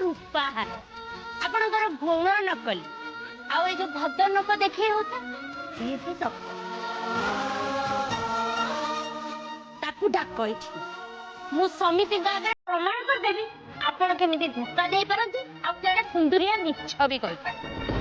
उपहार आपणकर गुण नकली आउ जो भद्र लोक देखे होता सी भी ताकू डाक मु समिति आगे प्रमाण करदेवी आपण केମିତି धोखा दे पारନ୍ତି आ जड़े सुंदरिया मिछ भी कहि पारନ୍ତି।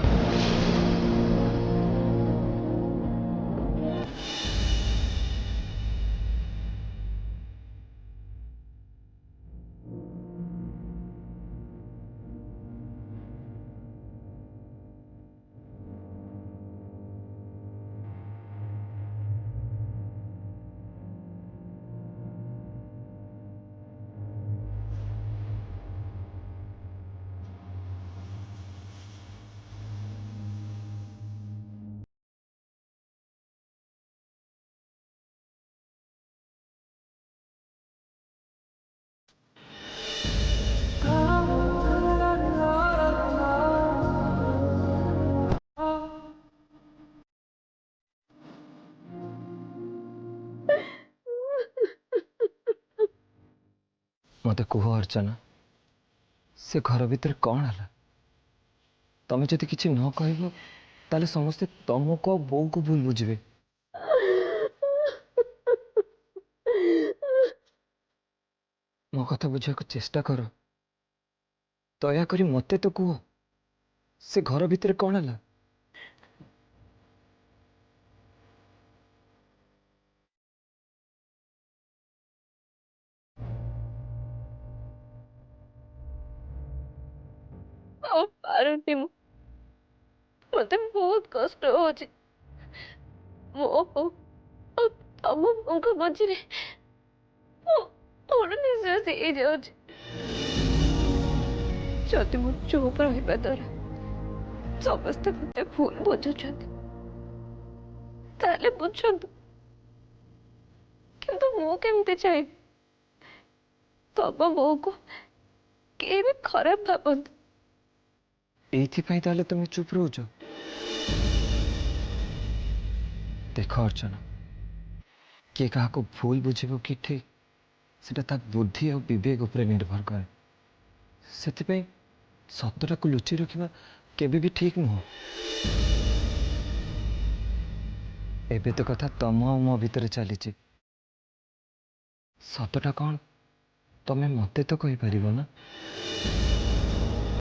मत कह अर्चना से घर भितर कौन है तमें जदि किसी न कह ताले समस्ते तुमको बो को भूल बुझे। मो कथा बुझा चेष्टा कर दयाक मत तो कह से घर भितर कौन है। पारती मत बहुत कष्ट हो मझे निश्वास जदि मु चुप रहा द्वारा समस्त मत भूल बुझुंट बुझंतु किंतु मुझे चाहिए तब मो को के भी खराब भावत ये तुम चुप रोच। देख अर्चना किए क्या भूल बुझे कि ठीक से बुद्धि और विवेक उपर निर्भर करे से सतटा को लुचि रखा केबे भी ठीक नुह। एबे तो कथा तम और मो भितर चली सतटा कौन तमें मते तो कही पार ना।